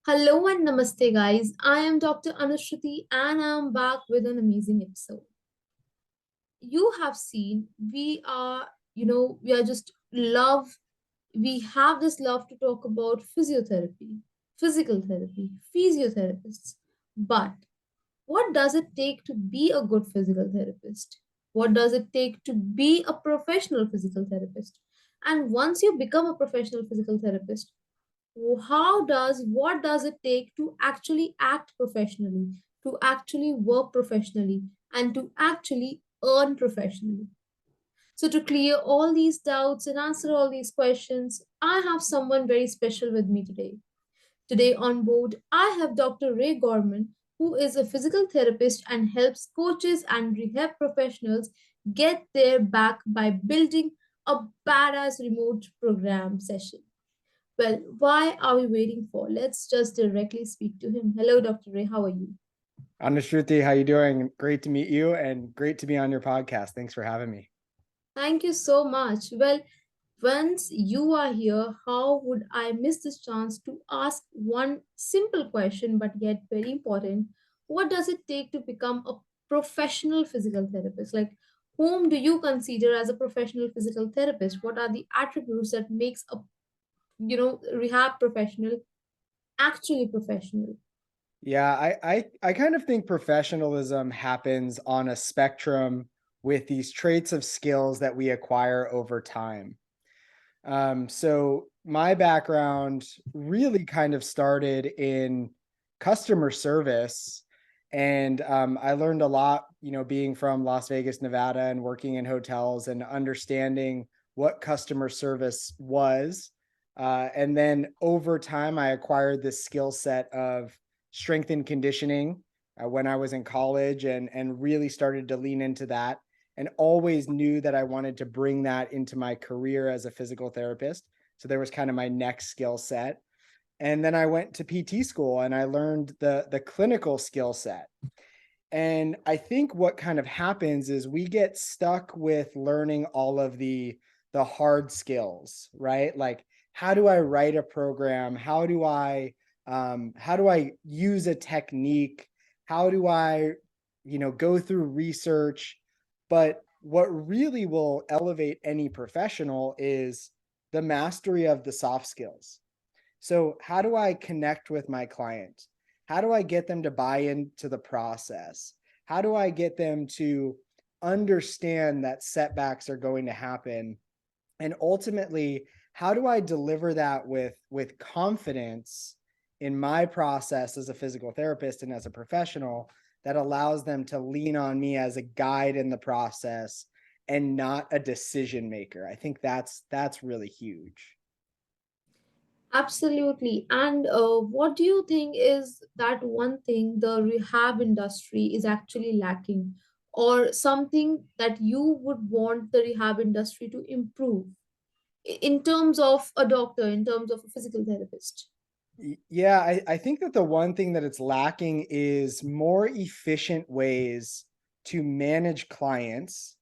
Hello and namaste, guys. I am Dr. Anushruti and I'm back with an amazing episode. You have seen we are just love, we have this love to talk about physiotherapy, physical therapy, physiotherapists. But what does it take to be a good physical therapist? What does it take to be a professional physical therapist? And once you become a professional physical therapist, what does it take to actually act professionally, to actually work professionally, and to actually earn professionally? So, to clear all these doubts and answer all these questions, I have someone very special with me today. Today on board, I have Dr. Ray Gorman, who is a physical therapist and helps coaches and rehab professionals get their back by building a badass remote program session. Well, why are we waiting for? Let's just directly speak to him. Hello, Dr. Ray. How are you? Anushruti, how you doing? Great to meet you and great to be on your podcast. Thanks for having me. Thank you so much. Well, once you are here, how would I miss this chance to ask one simple question, but yet very important? What does it take to become a professional physical therapist? Like, whom do you consider as a professional physical therapist? What are the attributes that makes a rehab professional actually professional? Yeah, I kind of think professionalism happens on a spectrum with these traits of skills that we acquire over time. So my background really kind of started in customer service, and I learned a lot, being from Las Vegas, Nevada, and working in hotels and understanding what customer service was. And then over time, I acquired this skill set of strength and conditioning when I was in college, and really started to lean into that, and always knew that I wanted to bring that into my career as a physical therapist. So there was kind of my next skill set. And then I went to PT school and I learned the clinical skill set. And I think what kind of happens is we get stuck with learning all of the hard skills, right? Like, how do I write a program? How do I use a technique? How do I, go through research? But what really will elevate any professional is the mastery of the soft skills. So, how do I connect with my client? How do I get them to buy into the process? How do I get them to understand that setbacks are going to happen? And ultimately, how do I deliver that with confidence in my process as a physical therapist and as a professional that allows them to lean on me as a guide in the process and not a decision maker? I think that's really huge. Absolutely. And what do you think is that one thing the rehab industry is actually lacking, or something that you would want the rehab industry to improve in terms of a doctor, in terms of a physical therapist? Yeah, I think that the one thing that it's lacking is more efficient ways to manage clients,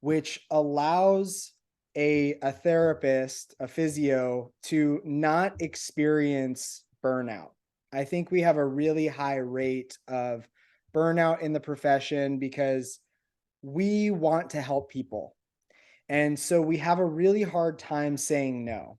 which allows a therapist, a physio, to not experience burnout. I think we have a really high rate of burnout in the profession because we want to help people. And so we have a really hard time saying no.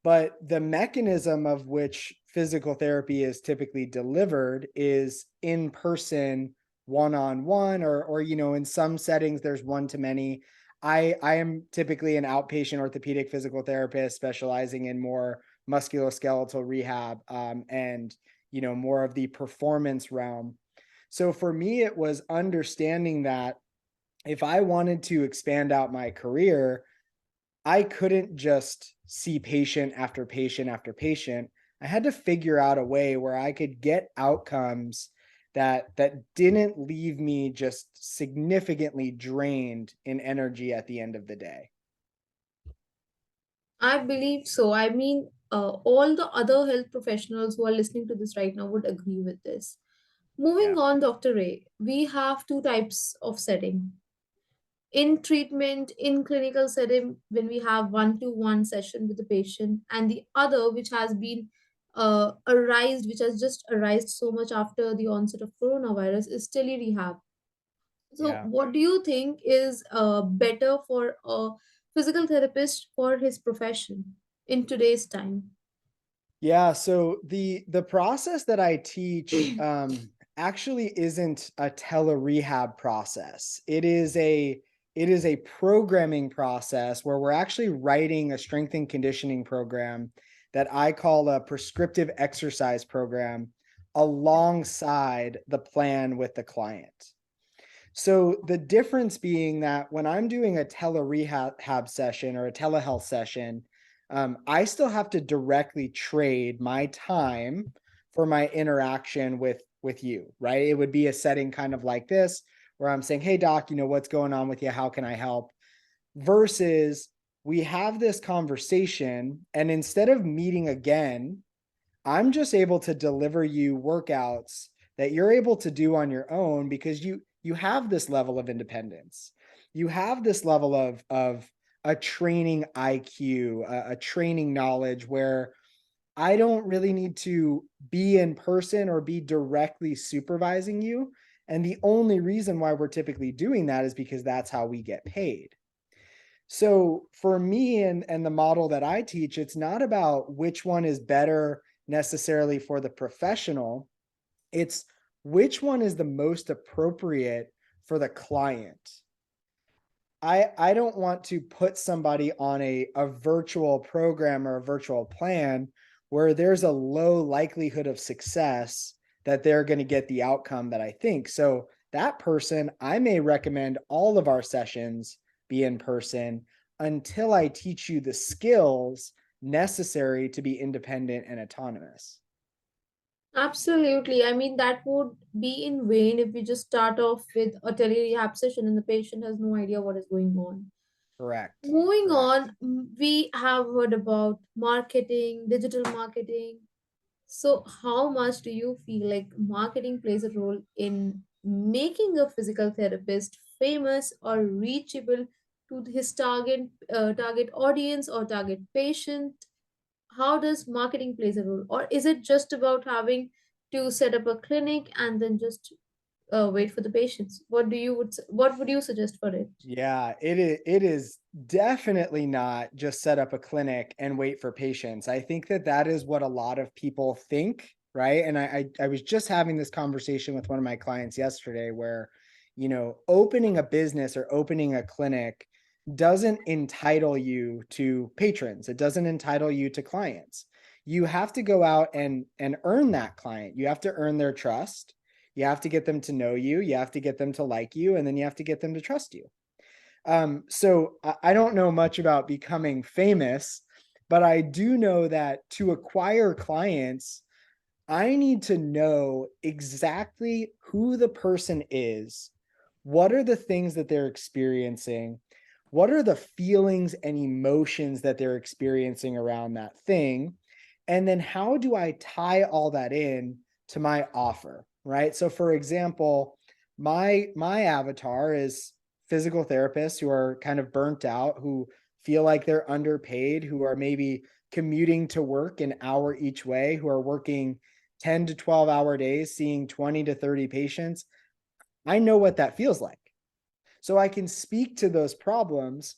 But the mechanism of which physical therapy is typically delivered is in person, one on one, or in some settings there's one to many. I am typically an outpatient orthopedic physical therapist specializing in more musculoskeletal rehab, and more of the performance realm. So for me, it was understanding that if I wanted to expand out my career, I couldn't just see patient after patient after patient. I had to figure out a way where I could get outcomes that didn't leave me just significantly drained in energy at the end of the day. I believe so. I mean, all the other health professionals who are listening to this right now would agree with this. Yeah. Moving on, Dr. Ray, we have two types of setting. In treatment, in clinical setting, when we have one-to-one session with the patient, and the other which has been arised, which has just arisen so much after the onset of coronavirus, is tele-rehab. So, Yeah. what do you think is better for a physical therapist for his profession in today's time? Yeah, so the process that I teach actually isn't a tele-rehab process. It is a programming process where we're actually writing a strength and conditioning program that I call a prescriptive exercise program alongside the plan with the client. So the difference being that when I'm doing a tele-rehab session or a telehealth session, I still have to directly trade my time for my interaction with you, right? It would be a setting kind of like this where I'm saying, "Hey doc, what's going on with you? How can I help?" Versus we have this conversation, and instead of meeting again, I'm just able to deliver you workouts that you're able to do on your own because you have this level of independence. You have this level of a training IQ, a training knowledge where I don't really need to be in person or be directly supervising you. And the only reason why we're typically doing that is because that's how we get paid. So for me and the model that I teach, it's not about which one is better necessarily for the professional. It's which one is the most appropriate for the client. I don't want to put somebody on a virtual program or a virtual plan where there's a low likelihood of success that they're going to get the outcome that I think. So that person, I may recommend all of our sessions be in person until I teach you the skills necessary to be independent and autonomous. Absolutely. I mean, that would be in vain if we just start off with a tele-rehab session and the patient has no idea what is going on. Correct. Moving Correct. on, we have heard about marketing, digital marketing. So, how much do you feel like marketing plays a role in making a physical therapist famous or reachable to his target audience or target patient? How does marketing plays a role, or is it just about having to set up a clinic and then just wait for the patients? What would you suggest for it? Yeah, it is definitely not just set up a clinic and wait for patients. I think that that is what a lot of people think, right? And I was just having this conversation with one of my clients yesterday where, opening a business or opening a clinic doesn't entitle you to patrons. It doesn't entitle you to clients. You have to go out and earn that client. You have to earn their trust. You have to get them to know you. You have to get them to like you, and then you have to get them to trust you. So I don't know much about becoming famous, but I do know that to acquire clients, I need to know exactly who the person is. What are the things that they're experiencing? What are the feelings and emotions that they're experiencing around that thing? And then how do I tie all that in to my offer, right? So for example, my avatar is physical therapists who are kind of burnt out, who feel like they're underpaid, who are maybe commuting to work an hour each way, who are working 10 to 12-hour days, seeing 20 to 30 patients. I know what that feels like. So I can speak to those problems.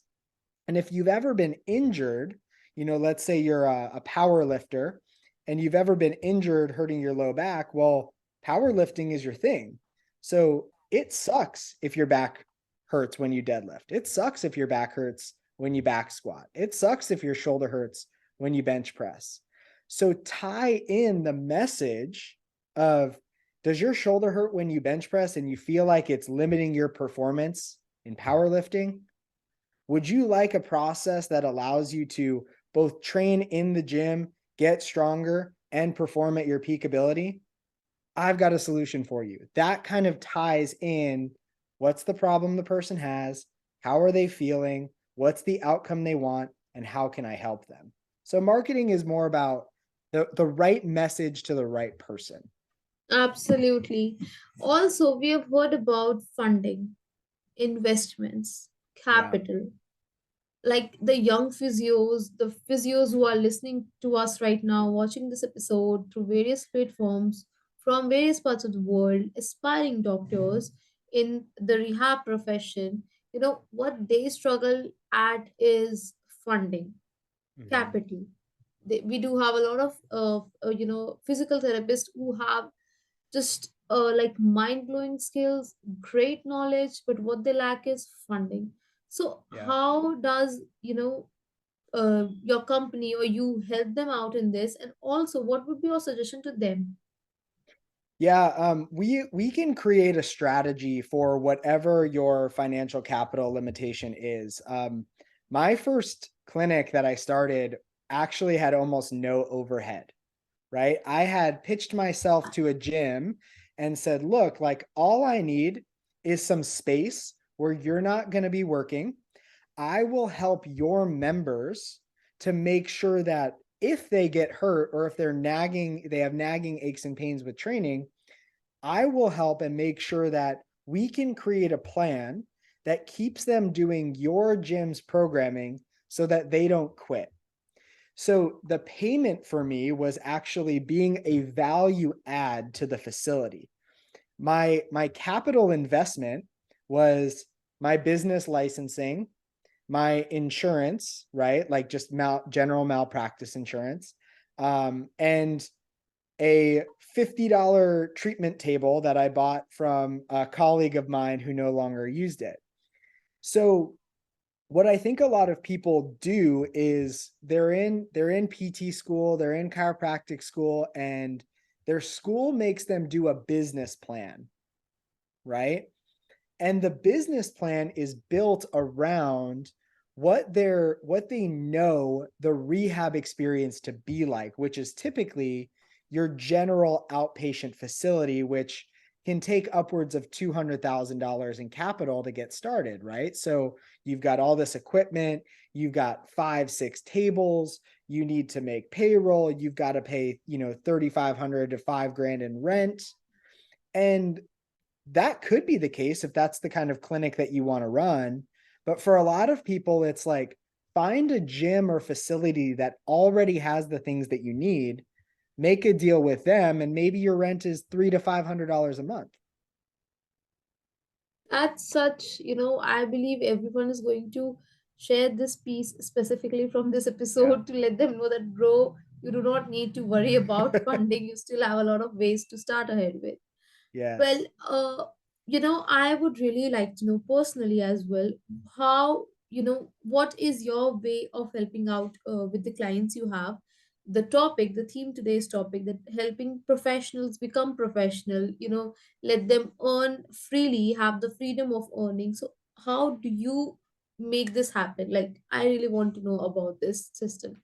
And if you've ever been injured, let's say you're a power lifter and you've ever been injured hurting your low back, well, powerlifting is your thing. So it sucks if your back hurts when you deadlift. It sucks if your back hurts when you back squat. It sucks if your shoulder hurts when you bench press. So tie in the message of, does your shoulder hurt when you bench press and you feel like it's limiting your performance in powerlifting? Would you like a process that allows you to both train in the gym, get stronger, and perform at your peak ability? I've got a solution for you. That kind of ties in what's the problem the person has, how are they feeling, what's the outcome they want, and how can I help them? So marketing is more about the right message to the right person. Absolutely. Also, we have heard about funding, investments, Yeah. capital. like the young physios, the physios who are listening to us right now, watching this episode through various platforms from various parts of the world, aspiring doctors in the rehab profession, what they struggle at is funding, Mhm. capital. We do have a lot of physical therapists who have just like mind-blowing skills, great knowledge, but what they lack is funding. So Yeah. how does your company or you help them out in this, and also what would be your suggestion to them? Yeah, we can create a strategy for whatever your financial capital limitation is. My first clinic that I started actually had almost no overhead, right? I had pitched myself to a gym and said, look, like all I need is some space where you're not going to be working. I will help your members to make sure that if they get hurt or if they have nagging aches and pains with training, I will help and make sure that we can create a plan that keeps them doing your gym's programming so that they don't quit. So the payment for me was actually being a value add to the facility. My capital investment was my business licensing, my insurance, right? Like just general malpractice insurance, and a $50 treatment table that I bought from a colleague of mine who no longer used it. So what I think a lot of people do is they're in PT school, they're in chiropractic school, and their school makes them do a business plan, right? And the business plan is built around what they know the rehab experience to be like, which is typically your general outpatient facility, which can take upwards of $200,000 in capital to get started, right? So you've got all this equipment, you've got 5 6 tables, you need to make payroll, you've got to pay 3,500 to 5 grand in rent. And that could be the case if that's the kind of clinic that you want to run. But for a lot of people, it's like find a gym or facility that already has the things that you need, make a deal with them, and maybe your rent is $300 to $500 a month. That's such, I believe everyone is going to share this piece specifically from this Yeah. episode to let them know that, bro, you do not need to worry about funding. You still have a lot of ways to start ahead with. Well, Yes. I would really like to know personally as well how, what is your way of helping out with the clients you have? The topic, the theme today's topic, that helping professionals become professional, let them earn freely, have the freedom of earning. So, how do you make this happen? Like, I really want to know about this system.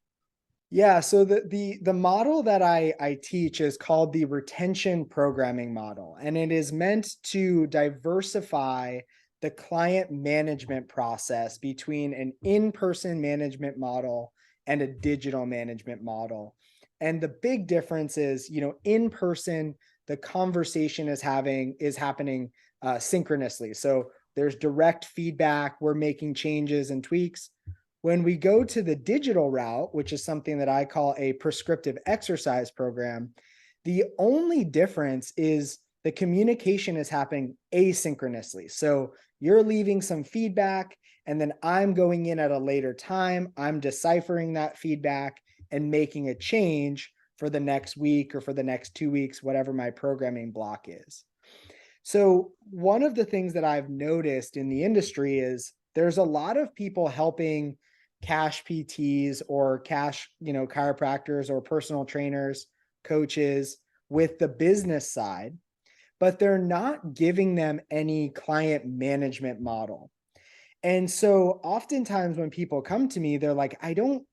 Yeah, so the model that I teach is called the retention programming model, and it is meant to diversify the client management process between an in-person management model and a digital management model. And the big difference is, in person, the conversation is happening synchronously. So there's direct feedback, we're making changes and tweaks. When we go to the digital route, which is something that I call a prescriptive exercise program, the only difference is the communication is happening asynchronously. So you're leaving some feedback, and then I'm going in at a later time. I'm deciphering that feedback and making a change for the next week or for the next 2 weeks, whatever my programming block is. So, one of the things that I've noticed in the industry is there's a lot of people helping cash PTs or cash, chiropractors or personal trainers, coaches with the business side, but they're not giving them any client management model. And so oftentimes when people come to me, they're like, I don't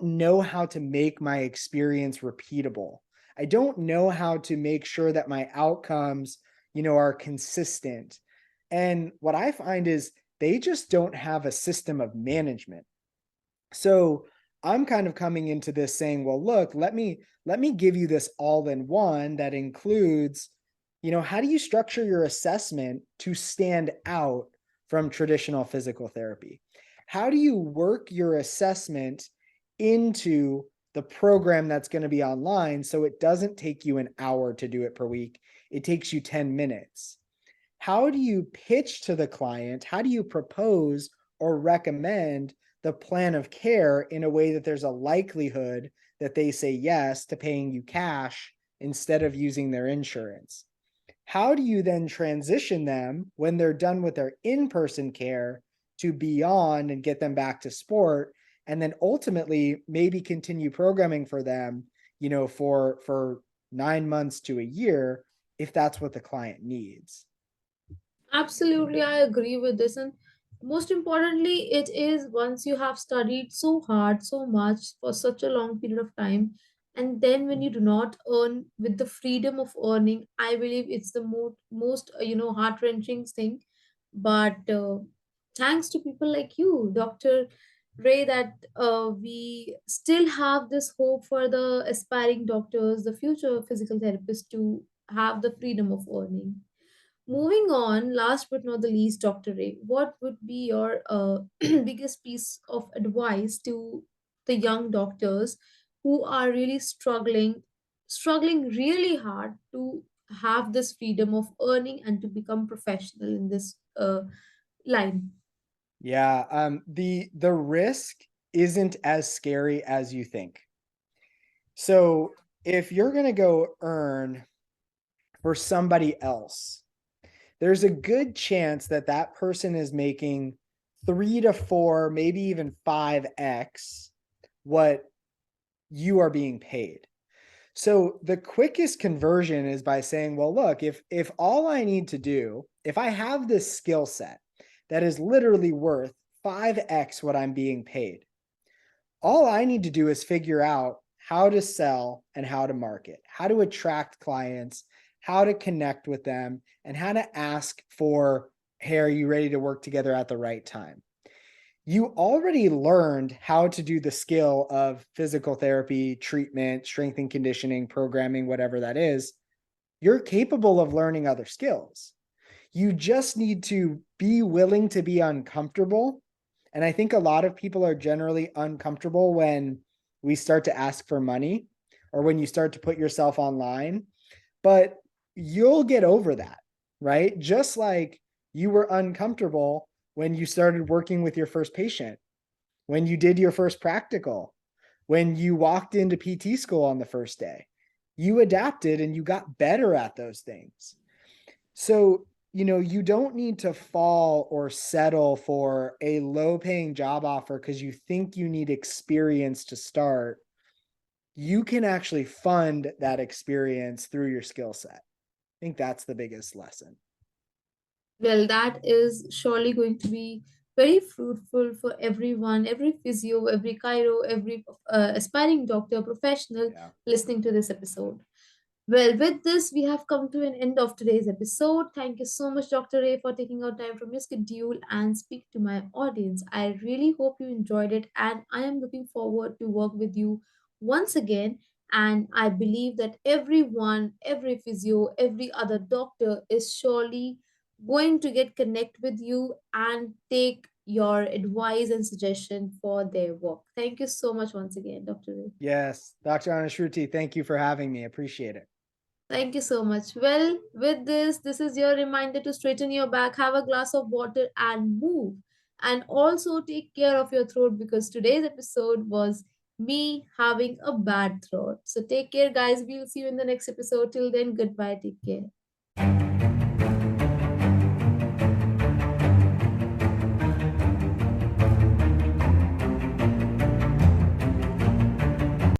know how to make my experience repeatable. I don't know how to make sure that my outcomes, are consistent. And what I find is they just don't have a system of management. So I'm kind of coming into this saying, well, look, let me give you this all in one that includes, how do you structure your assessment to stand out from traditional physical therapy? How do you work your assessment into the program that's going to be online so it doesn't take you an hour to do it per week? It takes you 10 minutes. How do you pitch to the client? How do you propose or recommend the plan of care in a way that there's a likelihood that they say yes to paying you cash instead of using their insurance? How do you then transition them when they're done with their in-person care to beyond and get them back to sport, and then ultimately maybe continue programming for them, for 9 months to a year if that's what the client needs? Absolutely, I agree with this. And most importantly, it is once you have studied so hard, so much for such a long period of time, and then when you do not earn with the freedom of earning, I believe it's the most heart wrenching thing. But thanks to people like you, Dr. Ray, that we still have this hope for the aspiring doctors, the future physical therapists to have the freedom of earning. Moving on, last but not the least, Dr. Ray, what would be your biggest piece of advice to the young doctors who are really struggling really hard to have this freedom of earning and to become professional in this line? Yeah, the risk isn't as scary as you think. So if you're going to go earn for somebody else, there's a good chance that that person is making 3 to 4, maybe even 5x what you are being paid. So the quickest conversion is by saying, well, look, if all I need to do, if I have this skill set that is literally worth 5x what I'm being paid, all I need to do is figure out how to sell and how to market, how to attract clients, how to connect with them, and how to ask for, hey, are you ready to work together at the right time? You already learned how to do the skill of physical therapy, treatment, strength and conditioning, programming, whatever that is. You're capable of learning other skills. You just need to be willing to be uncomfortable. And I think a lot of people are generally uncomfortable when we start to ask for money or when you start to put yourself online, but you'll get over that, right? Just like you were uncomfortable when you started working with your first patient, when you did your first practical, when you walked into PT school on the first day. You adapted and you got better at those things. So, you don't need to fall or settle for a low paying job offer because you think you need experience to start. You can actually fund that experience through your skill set. I think that's the biggest lesson. Well, that is surely going to be very fruitful for everyone, every physio, every chiro, every aspiring doctor, professional Yeah. listening to this episode. Well, with this, we have come to an end of today's episode. Thank you so much, Dr. Ray, for taking out time from your schedule and speak to my audience. I really hope you enjoyed it, and I am looking forward to work with you once again. And I believe that everyone, every physio, every other doctor is surely going to get connect with you and take your advice and suggestion for their work. Thank you so much once again, Dr. Ray. Yes. Dr. Anushruti, thank you for having me. Appreciate it. Thank you so much. Well, with this is your reminder to straighten your back, have a glass of water, and move. And also take care of your throat because today's episode was me having a bad throat. So take care, guys. We'll see you in the next episode. Till then, goodbye. Take care.